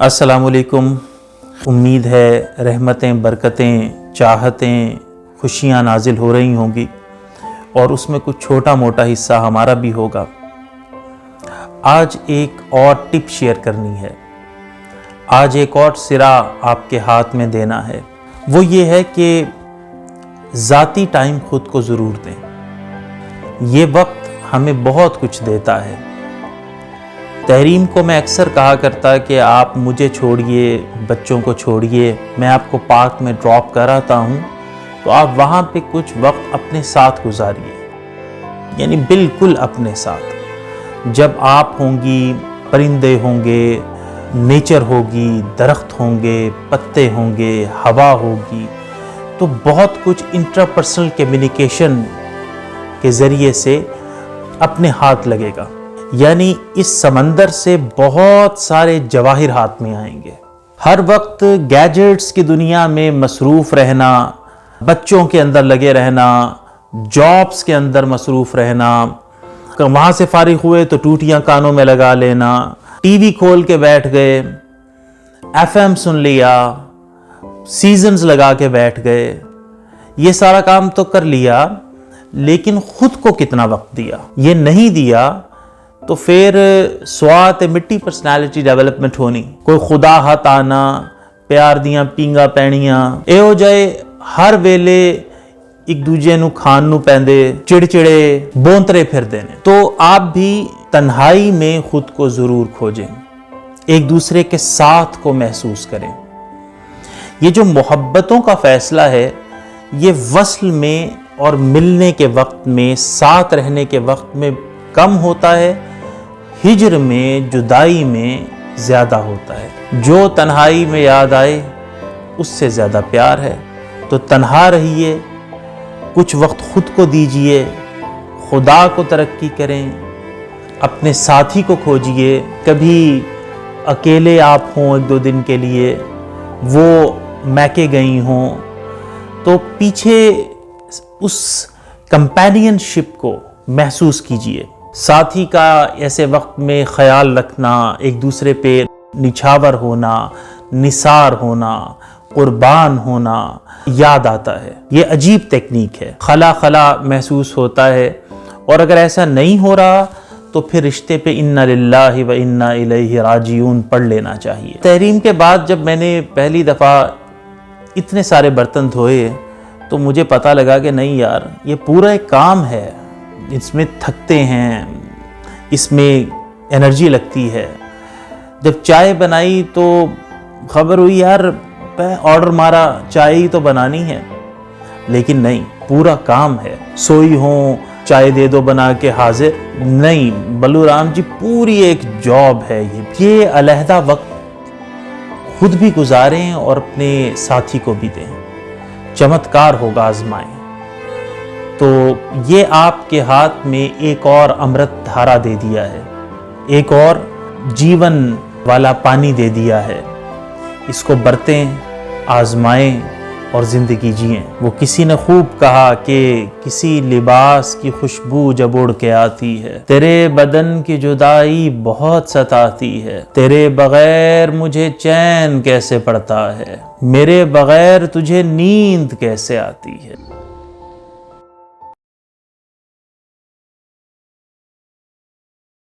अस्सलाम वालेकुम। उम्मीद है रहमतें, बरकतें, चाहतें, खुशियाँ नाजिल हो रही होंगी और उसमें कुछ छोटा मोटा हिस्सा हमारा भी होगा। आज एक और टिप शेयर करनी है, आज एक और सिरा आपके हाथ में देना है। वो ये है कि ज़ाती टाइम खुद को ज़रूर दें। ये वक्त हमें बहुत कुछ देता है। तहरीम को मैं अक्सर कहा करता कि आप मुझे छोड़िए, बच्चों को छोड़िए, मैं आपको पार्क में ड्रॉप कराता हूँ, तो आप वहाँ पे कुछ वक्त अपने साथ गुजारिए, यानी बिल्कुल अपने साथ। जब आप होंगी, परिंदे होंगे, नेचर होगी, दरख्त होंगे, पत्ते होंगे, हवा होगी, तो बहुत कुछ इंट्रापर्सनल कम्युनिकेशन के ज़रिए से अपने हाथ लगेगा। यानी इस समंदर से बहुत सारे जवाहिर हाथ में आएंगे। हर वक्त गैजेट्स की दुनिया में मसरूफ़ रहना, बच्चों के अंदर लगे रहना, जॉब्स के अंदर मसरूफ़ रहना, वहाँ से फारिग हुए तो टूटियाँ कानों में लगा लेना, टीवी खोल के बैठ गए, एफएम सुन लिया, सीजन्स लगा के बैठ गए, ये सारा काम तो कर लिया, लेकिन खुद को कितना वक्त दिया? ये नहीं दिया तो फिर स्वात मिट्टी पर्सनैलिटी डेवलपमेंट होनी, कोई खुदा हथ आना, प्यार दियां पींगा पैणियां, एहो जाए हर वेले एक दूजे नू खान नू पैंदे, चिड़चिड़े बोंतरे फिरदे ने। तो आप भी तन्हाई में खुद को जरूर खोजें, एक दूसरे के साथ को महसूस करें। ये जो मोहब्बतों का फैसला है, ये वस्ल में और मिलने के वक्त में, साथ रहने के वक्त में कम होता है, हिजर में, जुदाई में ज़्यादा होता है। जो तन्हाई में याद आए उससे ज़्यादा प्यार है। तो तन्हा रहिए, कुछ वक्त खुद को दीजिए, खुदा को तरक्की करें, अपने साथी को खोजिए। कभी अकेले आप हों एक दो दिन के लिए, वो मैके गई हों, तो पीछे उस कंपेनियनशिप को महसूस कीजिए। साथी का ऐसे वक्त में ख्याल रखना, एक दूसरे पे निछावर होना, निसार होना, कुर्बान होना याद आता है। ये अजीब टेक्निक है, खला खला महसूस होता है। और अगर ऐसा नहीं हो रहा तो फिर रिश्ते पे इन्ना लिल्लाहि व इन्ना इलैहि राजिऊन पढ़ लेना चाहिए। तहरीम के बाद जब मैंने पहली दफ़ा इतने सारे बर्तन धोए तो मुझे पता लगा कि नहीं यार, ये पूरा एक काम है, इसमें थकते हैं, इसमें एनर्जी लगती है। जब चाय बनाई तो खबर हुई यार ऑर्डर मारा, चाय ही तो बनानी है, लेकिन नहीं, पूरा काम है। सोई हो चाय दे दो बना के हाजिर, नहीं बलूराम जी, पूरी एक जॉब है ये अलहदा वक्त खुद भी गुजारें और अपने साथी को भी दें, चमत्कार होगा, आजमाएं। तो ये आपके हाथ में एक और अमृत धारा दे दिया है, एक और जीवन वाला पानी दे दिया है। इसको बरतें, आजमाएं और ज़िंदगी जिएं। वो किसी ने खूब कहा कि किसी लिबास की खुशबू जब उड़ के आती है, तेरे बदन की जुदाई बहुत सताती है, तेरे बगैर मुझे चैन कैसे पड़ता है, मेरे बगैर तुझे नींद कैसे आती है।